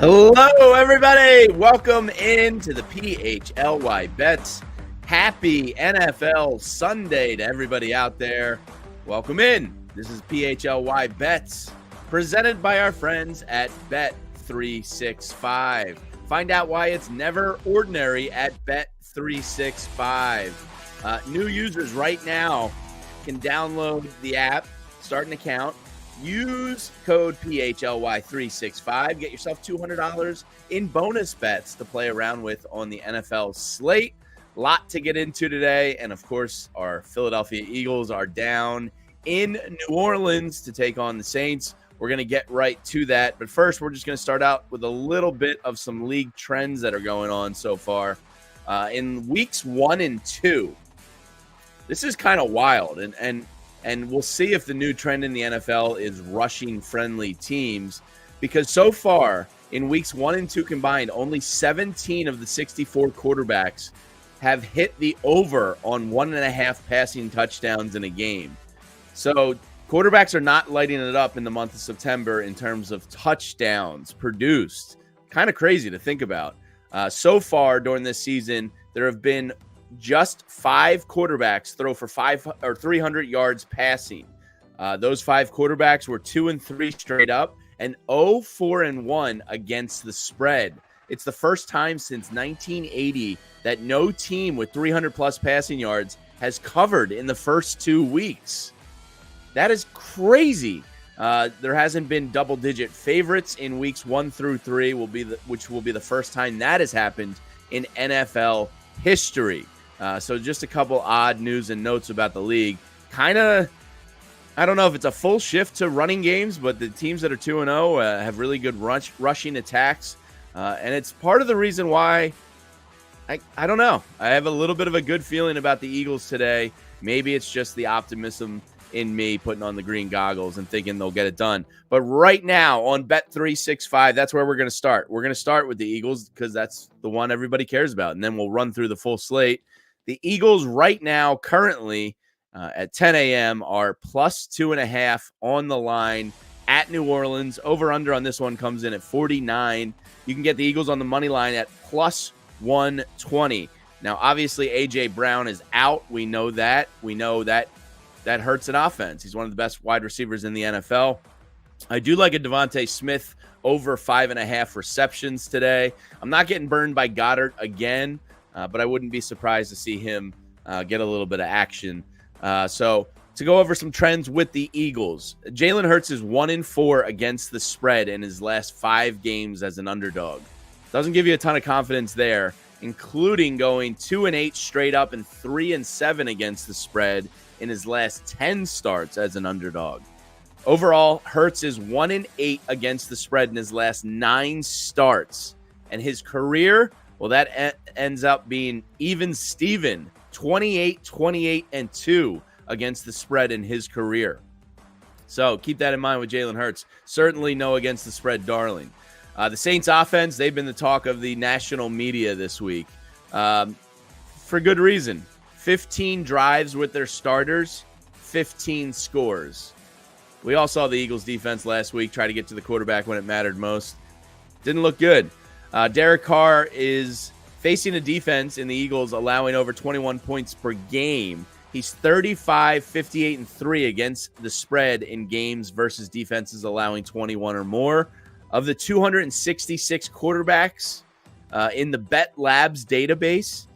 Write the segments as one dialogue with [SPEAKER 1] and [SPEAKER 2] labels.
[SPEAKER 1] Hello, everybody. Welcome into the PHLY Bets. Happy NFL Sunday to everybody out there. Welcome in. This is PHLY Bets, presented by our friends at bet365. Find out why it's never ordinary at bet365. New users right now can download the app, start an account, use code PHLY365. Get yourself $200 in bonus bets to play around with on the NFL slate. Lot to get into today. And, of course, our Philadelphia Eagles are down in New Orleans to take on the Saints. We're going to get right to that. But first, we're just going to start out with a little bit of some league trends that are going on so far. In weeks 1 and 2, this is kind of wild. And we'll see if the new trend in the NFL is rushing friendly teams, because so far in weeks 1 and 2 combined, only 17 of the 64 quarterbacks have hit the over on 1.5 passing touchdowns in a game. So quarterbacks are not lighting it up in the month of September in terms of touchdowns produced. Kind of crazy to think about. So far during this season, there have been just 5 quarterbacks throw for 300 yards passing. Those 5 quarterbacks were 2-3 straight up and 0-4-1 against the spread. It's the first time since 1980 that no team with 300-plus passing yards has covered in the first 2 weeks. That is crazy. There hasn't been double-digit favorites in weeks 1 through 3, which will be the first time that has happened in NFL history. So just a couple odd news and notes about the league. I don't know if it's a full shift to running games, but the teams that are 2-0 have really good rushing attacks. And it's part of the reason why, I don't know. I have a little bit of a good feeling about the Eagles today. Maybe it's just the optimism in me putting on the green goggles and thinking they'll get it done. But right now on Bet365, that's where we're going to start. We're going to start with the Eagles because that's the one everybody cares about. And then we'll run through the full slate. The Eagles right now, currently at 10 a.m., are plus 2.5 on the line at New Orleans. Over-under on this one comes in at 49. You can get the Eagles on the money line at plus 120. Now, obviously, A.J. Brown is out. We know that. We know that hurts an offense. He's one of the best wide receivers in the NFL. I do like a Devontae Smith over 5.5 receptions today. I'm not getting burned by Goddard again. But I wouldn't be surprised to see him get a little bit of action. So to go over some trends with the Eagles, Jalen Hurts is 1-4 against the spread in his last 5 games as an underdog. Doesn't give you a ton of confidence there, including going 2-8 straight up and 3-7 against the spread in his last 10 starts as an underdog. Overall, Hurts is 1-8 against the spread in his last 9 starts, and his career, well, that ends up being even Steven, 28-28-2 against the spread in his career. So keep that in mind with Jalen Hurts. Certainly no against the spread darling. The Saints offense, they've been the talk of the national media this week. For good reason. 15 drives with their starters, 15 scores. We all saw the Eagles defense last week try to get to the quarterback when it mattered most. Didn't look good. Derek Carr is facing a defense in the Eagles allowing over 21 points per game. He's 35, 58, and 3 against the spread in games versus defenses allowing 21 or more. Of the 266 quarterbacks in the Bet Labs database,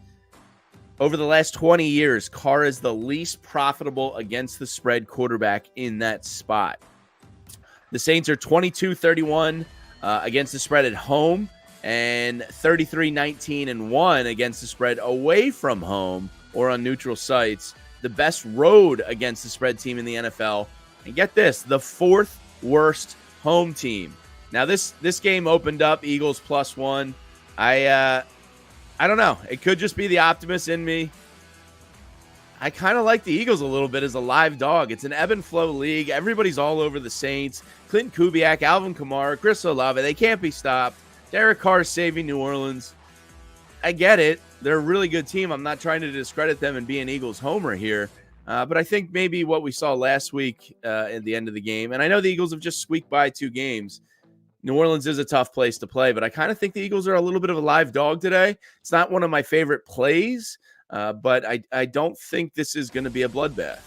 [SPEAKER 1] over the last 20 years, Carr is the least profitable against the spread quarterback in that spot. The Saints are 22-31 against the spread at home, and 33-19-1 against the spread away from home or on neutral sites. The best road against the spread team in the NFL. And get this, the 4th worst home team. Now, this game opened up Eagles +1. I don't know. It could just be the optimist in me. I kind of like the Eagles a little bit as a live dog. It's an ebb and flow league. Everybody's all over the Saints. Clinton Kubiak, Alvin Kamara, Chris Olave. They can't be stopped. Derek Carr saving New Orleans. I get it. They're a really good team. I'm not trying to discredit them and be an Eagles homer here. But I think maybe what we saw last week at the end of the game, and I know the Eagles have just squeaked by 2 games, New Orleans is a tough place to play, but I kind of think the Eagles are a little bit of a live dog today. It's not one of my favorite plays, but I don't think this is going to be a bloodbath.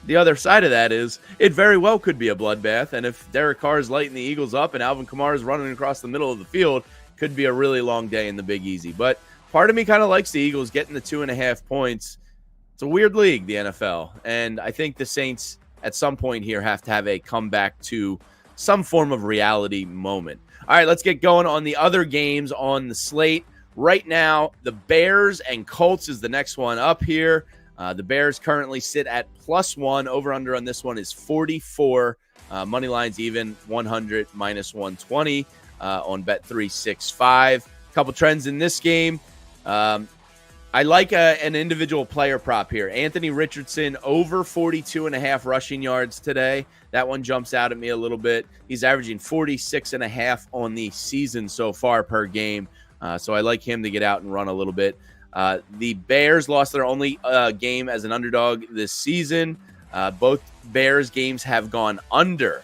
[SPEAKER 1] The other side of that is it very well could be a bloodbath, and if Derek Carr is lighting the Eagles up and Alvin Kamara is running across the middle of the field, could be a really long day in the Big Easy. But part of me kind of likes the Eagles getting the 2.5 points. It's a weird league, the NFL, and I think the Saints at some point here have to have a comeback to some form of reality moment. All right, let's get going on the other games on the slate. Right now, the Bears and Colts is the next one up here. The Bears currently sit at +1. Over-under on this one is 44. Money line's even, 100 minus 120 on bet365. Couple trends in this game. I like an individual player prop here. Anthony Richardson over 42.5 rushing yards today. That one jumps out at me a little bit. He's averaging 46.5 on the season so far per game. So I like him to get out and run a little bit. The Bears lost their only game as an underdog this season. Both Bears games have gone under.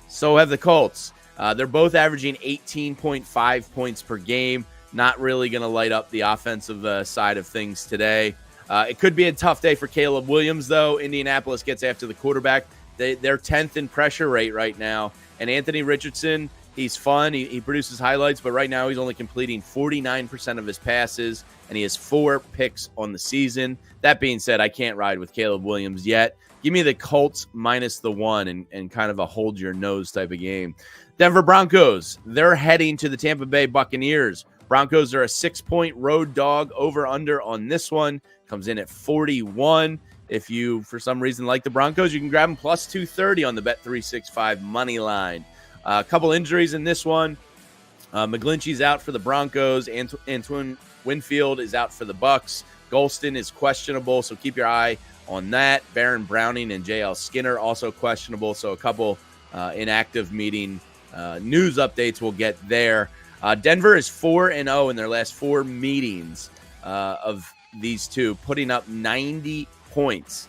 [SPEAKER 1] So have the Colts. They're both averaging 18.5 points per game. Not really going to light up the offensive side of things today. It could be a tough day for Caleb Williams, though. Indianapolis gets after the quarterback. They're 10th in pressure rate right now. And Anthony Richardson, he's fun. He produces highlights, but right now he's only completing 49% of his passes, and he has 4 picks on the season. That being said, I can't ride with Caleb Williams yet. Give me the Colts minus the 1 and kind of a hold your nose type of game. Denver Broncos, they're heading to the Tampa Bay Buccaneers. Broncos are a 6-point road dog. Over-under on this one comes in at 41. If you, for some reason, like the Broncos, you can grab them plus 230 on the Bet365 money line. A couple injuries in this one. McGlinchey's out for the Broncos. Antoine Winfield is out for the Bucs. Golston is questionable, so keep your eye on that. Baron Browning and J.L. Skinner also questionable, so a couple inactive meeting news updates we'll get there. Denver is 4-0 in their last 4 meetings of these two, putting up 90 points.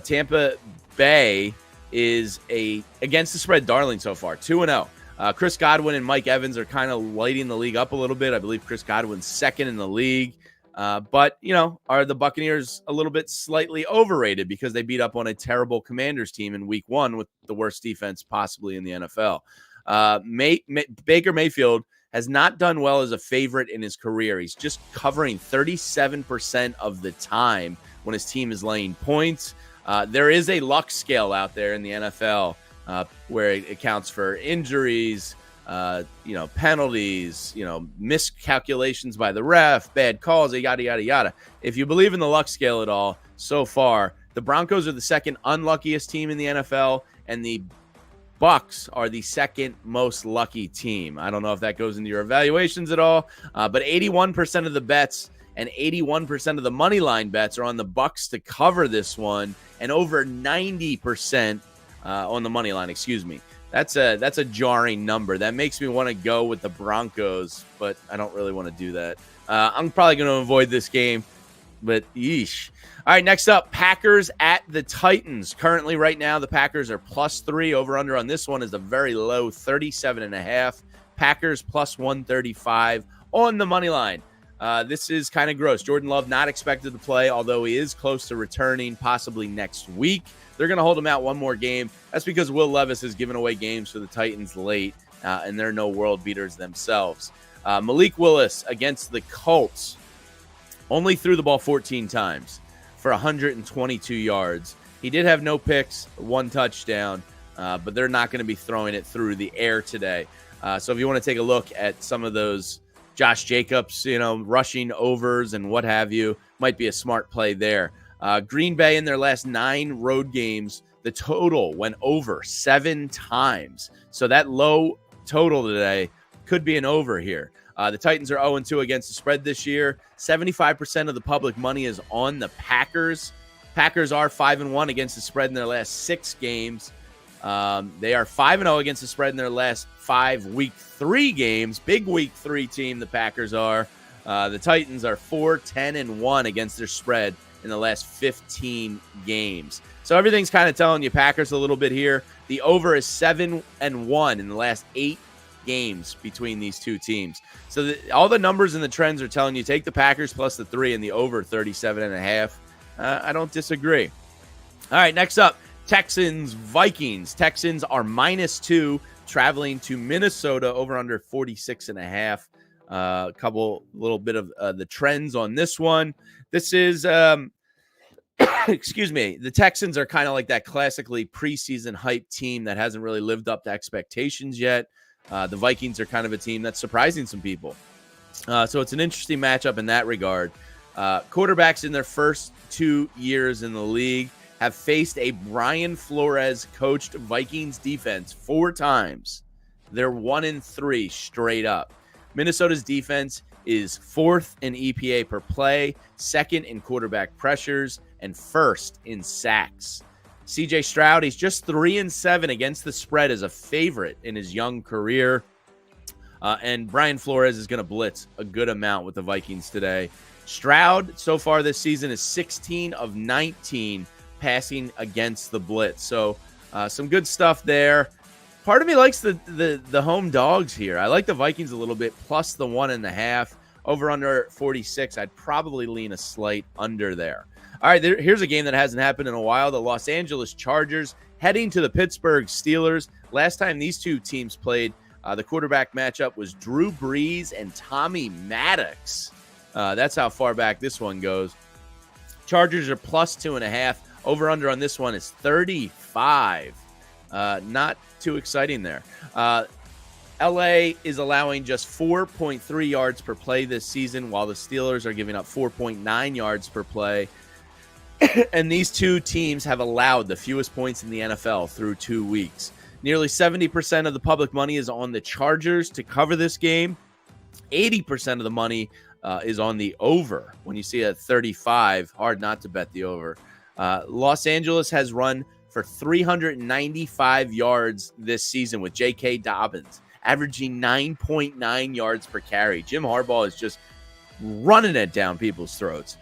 [SPEAKER 1] Tampa Bay is a against the spread darling so far, 2-0. Chris Godwin and Mike Evans are kind of lighting the league up a little bit. I believe Chris Godwin's second in the league. But, are the Buccaneers a little bit slightly overrated because they beat up on a terrible Commanders team in week 1 with the worst defense possibly in the NFL? Baker Mayfield has not done well as a favorite in his career. He's just covering 37% of the time when his team is laying points. There is a luck scale out there in the NFL where it accounts for injuries, penalties, miscalculations by the ref, bad calls, yada, yada, yada. If you believe in the luck scale at all, so far, the Broncos are the second unluckiest team in the NFL, and the Bucs are the second most lucky team. I don't know if that goes into your evaluations at all, but 81% of the bets and 81% of the money line bets are on the Bucs to cover this one, and over 90% on the money line. Excuse me. That's a jarring number. That makes me want to go with the Broncos, but I don't really want to do that. I'm probably going to avoid this game, but yeesh. All right, next up, Packers at the Titans. Currently, right now, the Packers are +3. Over-under on this one is a very low 37.5. Packers +135 on the money line. This is kind of gross. Jordan Love not expected to play, although he is close to returning possibly next week. They're going to hold him out one more game. That's because Will Levis has given away games for the Titans late, and they're no world beaters themselves. Malik Willis against the Colts only threw the ball 14 times for 122 yards. He did have no picks, 1 touchdown, but they're not going to be throwing it through the air today. So if you want to take a look at some of those Josh Jacobs, rushing overs and what have you, might be a smart play there. Green Bay in their last 9 road games, the total went over 7 times. So that low total today could be an over here. The Titans are 0-2 against the spread this year. 75% of the public money is on the Packers. Packers are 5-1 against the spread in their last 6 games. They are 5-0 against the spread in their last 5 week 3 games. Big week 3 team, the Packers are. The Titans are 4-10-1 against their spread in the last 15 games. So everything's kind of telling you Packers a little bit here. The over is 7-1 in the last 8 games between these two teams. So all the numbers and the trends are telling you take the Packers plus the 3 and the over 37.5. I don't disagree. All right, next up, Texans, Vikings. Texans are -2 traveling to Minnesota, over under 46.5. A little bit of the trends on this one. This is, excuse me, the Texans are kind of like that classically preseason hype team that hasn't really lived up to expectations yet. The Vikings are kind of a team that's surprising some people. So it's an interesting matchup in that regard. Quarterbacks in their first 2 years in the league have faced a Brian Flores coached Vikings defense 4 times. They're 1-3 straight up. Minnesota's defense is 4th in EPA per play, 2nd in quarterback pressures, and 1st in sacks. CJ Stroud, he's just 3-7 against the spread as a favorite in his young career. And Brian Flores is going to blitz a good amount with the Vikings today. Stroud, so far this season, is 16 of 19 passing against the blitz. So some good stuff there. Part of me likes the home dogs here. I like the Vikings a little bit, plus the 1.5. Over under 46. I'd probably lean a slight under there. All right, here's a game that hasn't happened in a while. The Los Angeles Chargers heading to the Pittsburgh Steelers. Last time these two teams played, the quarterback matchup was Drew Brees and Tommy Maddox. That's how far back this one goes. Chargers are plus 2.5. Over under on this one is 35. Not too exciting there. LA is allowing just 4.3 yards per play this season, while the Steelers are giving up 4.9 yards per play. And these two teams have allowed the fewest points in the NFL through 2 weeks. Nearly 70% of the public money is on the Chargers to cover this game. 80% of the money is on the over. When you see a 35, hard not to bet the over. Los Angeles has run for 395 yards this season with J.K. Dobbins, averaging 9.9 yards per carry. Jim Harbaugh is just running it down people's throats.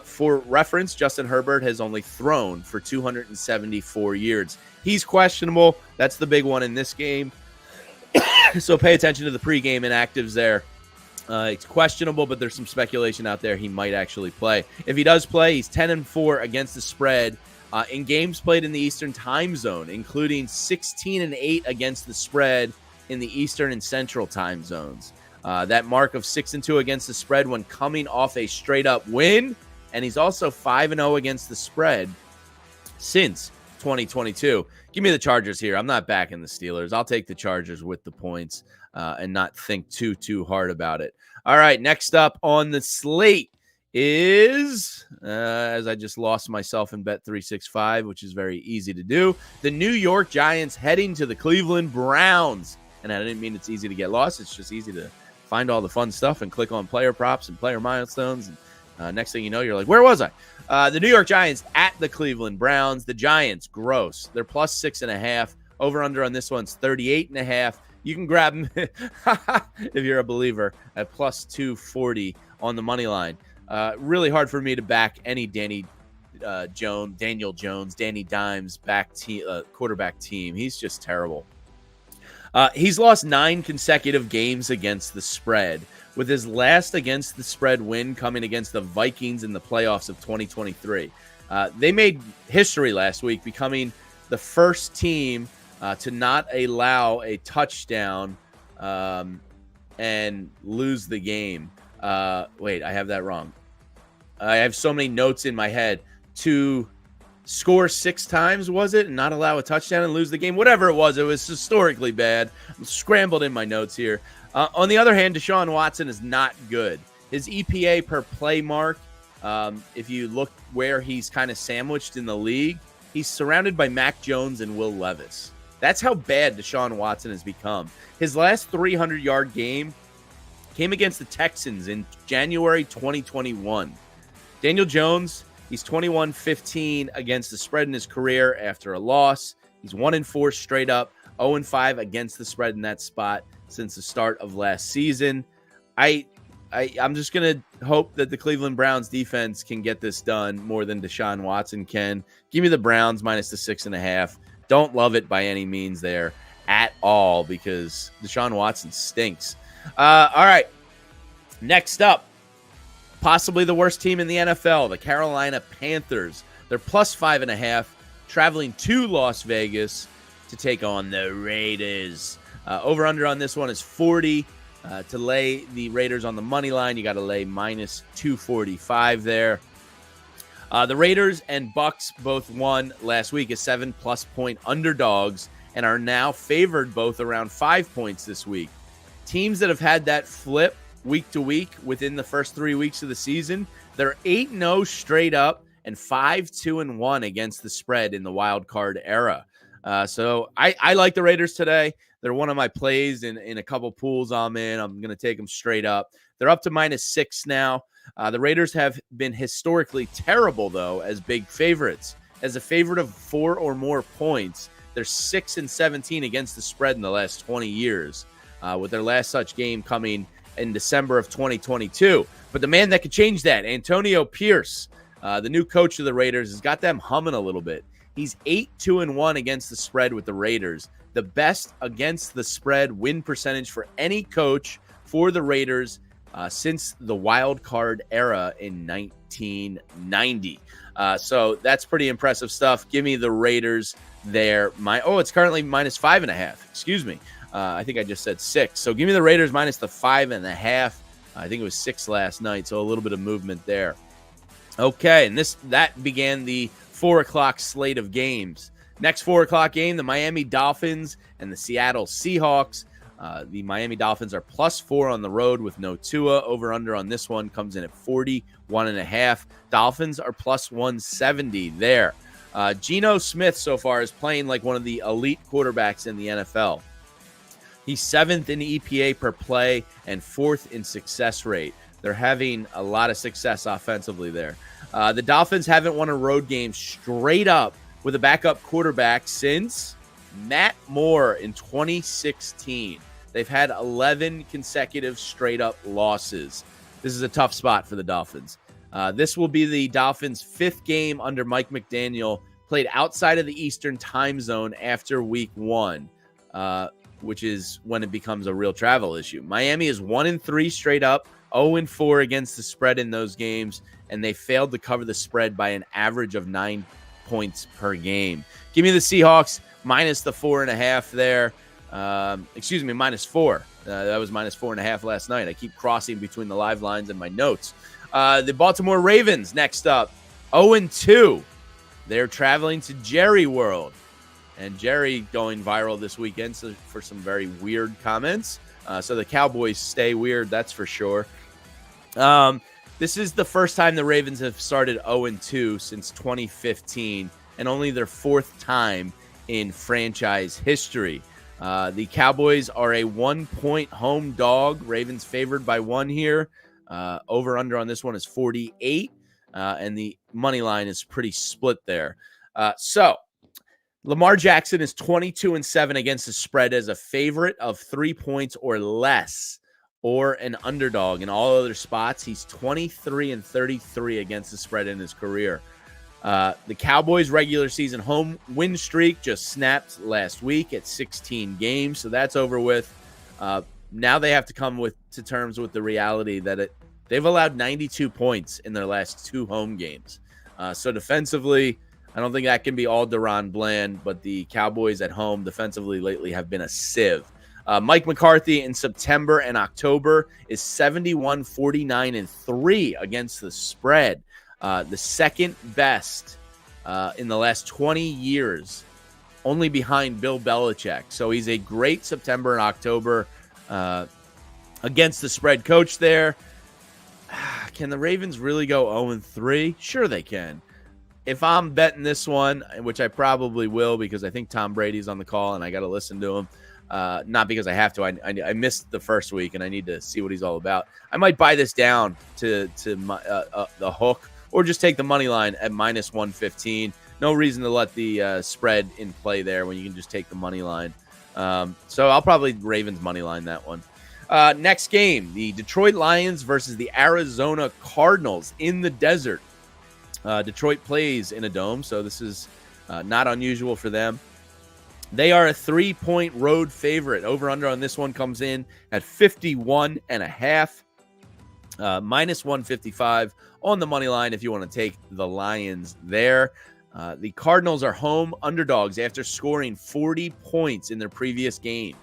[SPEAKER 1] For reference, Justin Herbert has only thrown for 274 yards. He's questionable. That's the big one in this game. So pay attention to the pregame inactives there. It's questionable, but there's some speculation out there he might actually play. If he does play, he's 10-4 against the spread in games played in the Eastern time zone, including 16-8 against the spread in the Eastern and Central time zones. That mark of 6-2 against the spread when coming off a straight-up win, and he's also 5-0 against the spread since 2022. Give me the Chargers here. I'm not backing the Steelers. I'll take the Chargers with the points and not think too hard about it. All right, next up on the slate is, as I just lost myself in Bet365, which is very easy to do, the New York Giants heading to the Cleveland Browns. And I didn't mean it's easy to get lost. It's just easy to find all the fun stuff and click on player props and player milestones. And next thing you know, you're like, where was I? The New York Giants at the Cleveland Browns. The Giants, gross. They're plus 6.5. Over under on this one's 38.5. You can grab them if you're a believer at plus 240 on the money line. Really hard for me to back any Daniel Jones, Danny Dimes quarterback team. He's just terrible. He's lost 9 consecutive games against the spread, with his last against the spread win coming against the Vikings in the playoffs of 2023. They made history last week, becoming the first team to not allow a touchdown and lose the game. Wait, I have that wrong. I have so many notes in my head. To score 6 times, was it, and not allow a touchdown and lose the game? Whatever it was historically bad. I'm scrambled in my notes here. On the other hand, Deshaun Watson is not good. His EPA per play mark, if you look where he's kind of sandwiched in the league, he's surrounded by Mac Jones and Will Levis. That's how bad Deshaun Watson has become. His last 300-yard game came against the Texans in January 2021. Daniel Jones, he's 21-15 against the spread in his career after a loss. He's 1-4 straight up, 0-5 against the spread in that spot since the start of last season. I'm just going to hope that the Cleveland Browns defense can get this done more than Deshaun Watson can. Give me the Browns minus the 6.5. Don't love it by any means there. at all because Deshaun Watson stinks. All right. Next up, possibly the worst team in the NFL, the Carolina Panthers. They're plus 5.5, traveling to Las Vegas to take on the Raiders. Over-under on this one is 40. To lay the Raiders on the money line, you got to lay minus 245 there. The Raiders and Bucks both won last week as 7+ point underdogs and are now favored both around 5 points this week. Teams that have had that flip week to week within the first 3 weeks of the season, they're 8-0 straight up and 5-2-1 against the spread in the wild card era. So I like the Raiders today. They're one of my plays in a couple pools I'm in. I'm going to take them straight up. They're up to -6 now. The Raiders have been historically terrible, though, as big favorites. As a favorite of 4 or more points, they're 6-17 against the spread in the last 20 years, with their last such game coming in December of 2022. But the man that could change that, Antonio Pierce, the new coach of the Raiders, has got them humming a little bit. He's 8-2-1 against the spread with the Raiders, the best against the spread win percentage for any coach for the Raiders since the wild card era in 1990. So that's pretty impressive stuff. Give me the Raiders there. It's currently -5.5. Excuse me. I think I just said 6. So give me the Raiders minus the 5.5. I think it was 6 last night, so a little bit of movement there. Okay, and that began the 4 o'clock slate of games. Next 4 o'clock game, the Miami Dolphins and the Seattle Seahawks. The Miami Dolphins are +4 on the road with no Tua. Over-under on this one comes in at 41.5. Dolphins are +170 there. Geno Smith so far is playing like one of the elite quarterbacks in the NFL. He's 7th in EPA per play and 4th in success rate. They're having a lot of success offensively there. The Dolphins haven't won a road game straight up with a backup quarterback since Matt Moore in 2016. They've had 11 consecutive straight-up losses. This is a tough spot for the Dolphins. This will be the Dolphins' 5th game under Mike McDaniel, played outside of the Eastern time zone after week 1, which is when it becomes a real travel issue. Miami is 1-3 straight up, 0-4 against the spread in those games, and they failed to cover the spread by an average of 9 points per game. Give me the Seahawks minus the 4.5 there. -4. That was -4.5 last night. I keep crossing between the live lines and my notes. The Baltimore Ravens next up, 0-2. They're traveling to Jerry World. And Jerry going viral this weekend for some very weird comments. So the Cowboys stay weird, that's for sure. This is the first time the Ravens have started 0-2 since 2015, and only their 4th time in franchise history. The Cowboys are a 1-point home dog. Ravens favored by 1 here. Over-under on this one is 48, and the money line is pretty split there. So Lamar Jackson is 22-7 against the spread as a favorite of 3 points or less, or an underdog. In all other spots, he's 23-33 against the spread in his career. The Cowboys' regular season home win streak just snapped last week at 16 games, so that's over with. Now they have to come to terms with the reality that they've allowed 92 points in their last 2 home games. So defensively, I don't think that can be all Deron Bland, but the Cowboys at home defensively lately have been a sieve. Mike McCarthy in September and October is 71-49-3 against the spread. The second best in the last 20 years, only behind Bill Belichick. So he's a great September and October against the spread coach there. Can the Ravens really go 0-3? Sure they can. If I'm betting this one, which I probably will because I think Tom Brady's on the call and I got to listen to him, not because I have to. I missed the first week and I need to see what he's all about. I might buy this down to the hook or just take the money line at -115. No reason to let the spread in play there when you can just take the money line. So I'll probably Ravens money line that one. Next game, the Detroit Lions versus the Arizona Cardinals in the desert. Detroit plays in a dome, so this is not unusual for them. They are a 3-point road favorite. Over-under on this one comes in at 51.5. Minus 155 on the money line if you want to take the Lions there. The Cardinals are home underdogs after scoring 40 points in their previous game.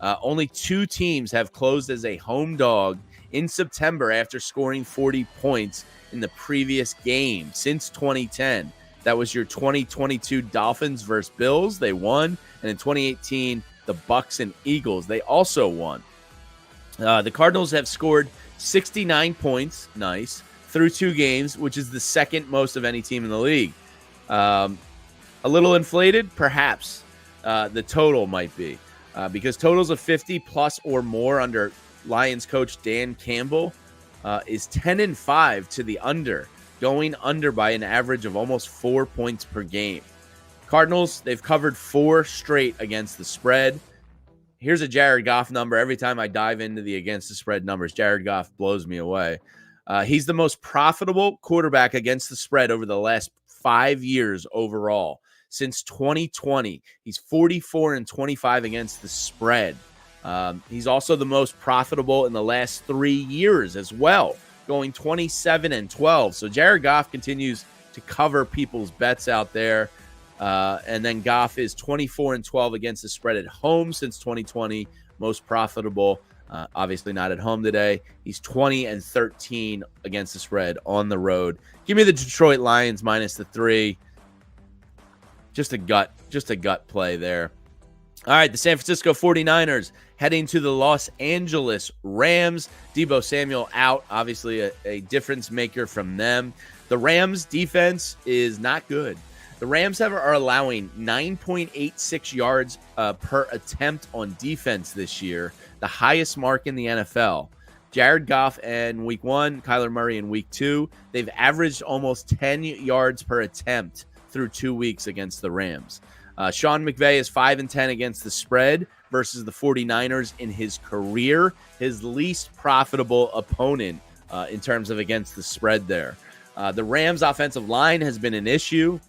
[SPEAKER 1] Only 2 teams have closed as a home dog in September after scoring 40 points in the previous game since 2010. That was your 2022 Dolphins versus Bills. They won. And in 2018, the Bucks and Eagles, they also won. The Cardinals have scored 69 points, nice, through 2 games, which is the second most of any team in the league. A little inflated, perhaps. The total might be. Because totals of 50 plus or more under Lions coach Dan Campbell is 10-5 to the under, going under by an average of almost 4 points per game. Cardinals, they've covered 4 straight against the spread. Here's a Jared Goff number. Every time I dive into the against the spread numbers, Jared Goff blows me away. He's the most profitable quarterback against the spread over the last 5 years overall. Since 2020, he's 44-25 against the spread. He's also the most profitable in the last 3 years as well, going 27-12. So Jared Goff continues to cover people's bets out there. And then Goff is 24-12 against the spread at home since 2020, most profitable. Obviously not at home today. He's 20-13 against the spread on the road. Give me the Detroit Lions minus the 3. Just a gut play there. All right, the San Francisco 49ers heading to the Los Angeles Rams. Deebo Samuel out, obviously a difference maker from them. The Rams defense is not good. The Rams are allowing 9.86 yards per attempt on defense this year, the highest mark in the NFL. Jared Goff in week 1, Kyler Murray in week 2, they've averaged almost 10 yards per attempt through 2 weeks against the Rams. Sean McVay is 5-10 against the spread versus the 49ers in his career, his least profitable opponent in terms of against the spread there. The Rams' offensive line has been an issue.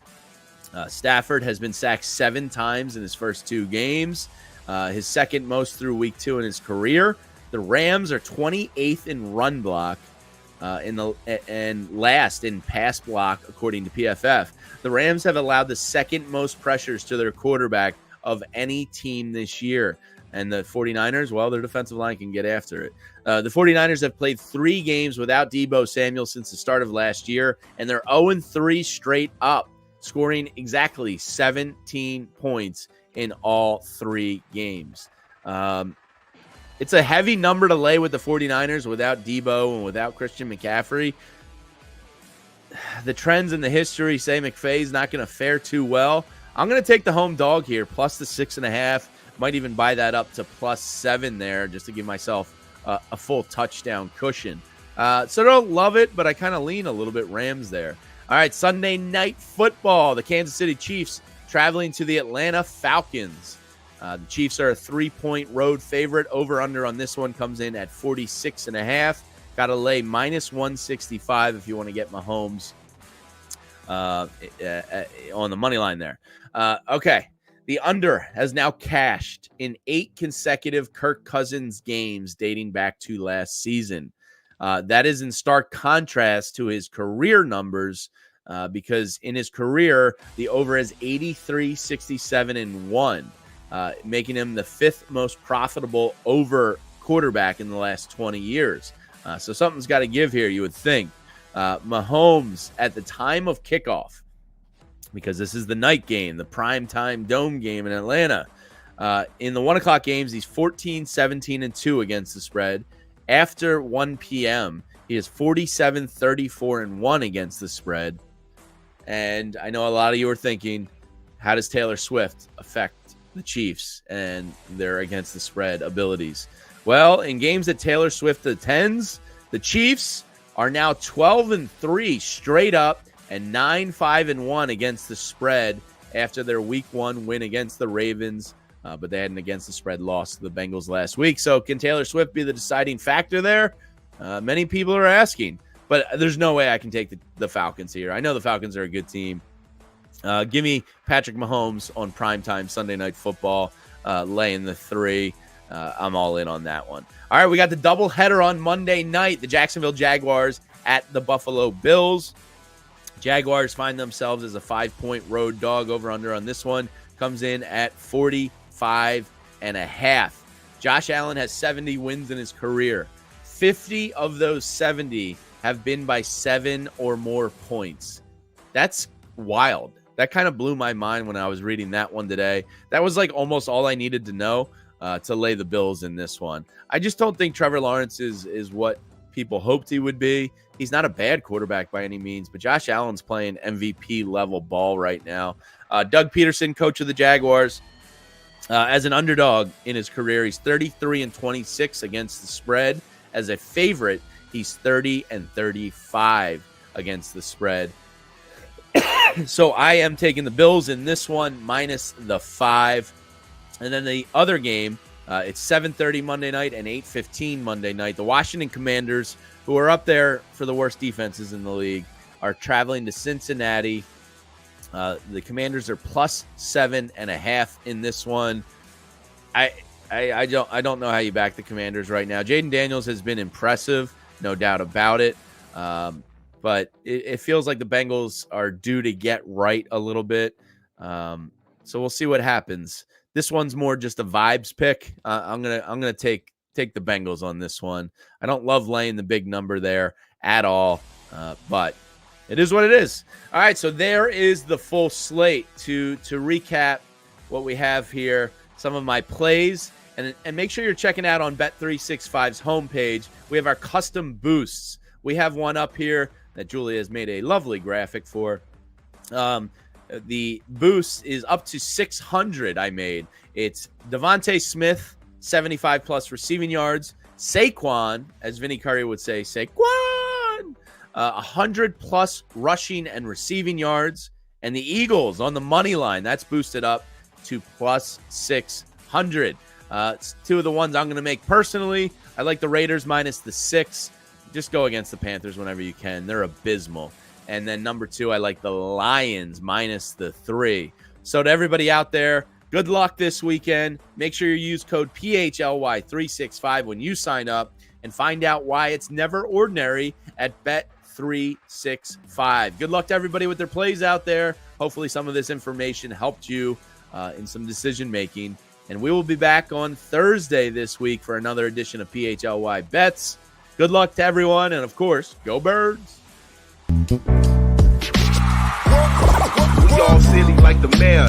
[SPEAKER 1] Stafford has been sacked 7 times in his first 2 games, his second most through week 2 in his career. The Rams are 28th in run block and last in pass block, according to PFF. The Rams have allowed the second most pressures to their quarterback of any team this year. And the 49ers, well, their defensive line can get after it. The 49ers have played 3 games without Deebo Samuel since the start of last year, and they're 0-3 straight up, scoring exactly 17 points in all 3 games. It's a heavy number to lay with the 49ers without Deebo and without Christian McCaffrey. The trends in the history say McVay's not going to fare too well. I'm going to take the home dog here, plus the 6.5. Might even buy that up to plus 7 there just to give myself a full touchdown cushion. So don't love it, but I kind of lean a little bit Rams there. All right, Sunday Night Football. The Kansas City Chiefs traveling to the Atlanta Falcons. The Chiefs are a 3-point road favorite. Over-under on this one comes in at 46.5. Got to lay minus 165 if you want to get Mahomes on the money line there. Okay, the under has now cashed in 8 consecutive Kirk Cousins games dating back to last season. That is in stark contrast to his career numbers because in his career, the over is 83, 67, and 1. Making him the 5th most profitable over quarterback in the last 20 years. So something's got to give here, you would think. Mahomes, at the time of kickoff, because this is the night game, the primetime dome game in Atlanta, in the 1 o'clock games, he's 14, 17, and 2 against the spread. After 1 p.m., he is 47, 34, and 1 against the spread. And I know a lot of you are thinking, how does Taylor Swift affect the Chiefs and their against the spread abilities? Well, in games that Taylor Swift attends, the Chiefs are now 12-3 straight up and 9-5-1 against the spread after their week 1 win against the Ravens. But they had an against the spread loss to the Bengals last week. So can Taylor Swift be the deciding factor there? Many people are asking, but there's no way I can take the Falcons here. I know the Falcons are a good team. Give me Patrick Mahomes on primetime Sunday Night Football, laying the 3. I'm all in on that one. All right, we got the doubleheader on Monday night. The Jacksonville Jaguars at the Buffalo Bills. Jaguars find themselves as a 5-point road dog. Over under on this one comes in at 45.5. Josh Allen has 70 wins in his career. 50 of those 70 have been by 7 or more points. That's wild. That kind of blew my mind when I was reading that one today. That was like almost all I needed to know to lay the Bills in this one. I just don't think Trevor Lawrence is what people hoped he would be. He's not a bad quarterback by any means, but Josh Allen's playing MVP level ball right now. Doug Peterson, coach of the Jaguars, as an underdog in his career, he's 33-26 against the spread. As a favorite, he's 30-35 against the spread. So I am taking the Bills in this one, minus the 5. And then the other game, it's 7:30 Monday night and 8:15 Monday night. The Washington Commanders, who are up there for the worst defenses in the league, are traveling to Cincinnati. The Commanders are plus 7.5 in this one. I don't know how you back the Commanders right now. Jaden Daniels has been impressive, no doubt about it. But it feels like the Bengals are due to get right a little bit. So we'll see what happens. This one's more just a vibes pick. I'm gonna take the Bengals on this one. I don't love laying the big number there at all, but it is what it is. All right, so there is the full slate. To recap what we have here, some of my plays, and make sure you're checking out on Bet365's homepage. We have our custom boosts. We have one up here that Julia has made a lovely graphic for. The boost is up to 600 I made. It's Devontae Smith, 75-plus receiving yards. Saquon, as Vinny Curry would say, Saquon, 100-plus rushing and receiving yards. And the Eagles on the money line, that's boosted up to plus 600. It's two of the ones I'm going to make personally. I like the Raiders minus the 6. Just go against the Panthers whenever you can. They're abysmal. And then number 2, I like the Lions minus the 3. So to everybody out there, good luck this weekend. Make sure you use code PHLY365 when you sign up and find out why it's never ordinary at Bet365. Good luck to everybody with their plays out there. Hopefully some of this information helped you in some decision making. And we will be back on Thursday this week for another edition of PHLY Bets. Good luck to everyone, and of course, go Birds.
[SPEAKER 2] We all silly like the mayor.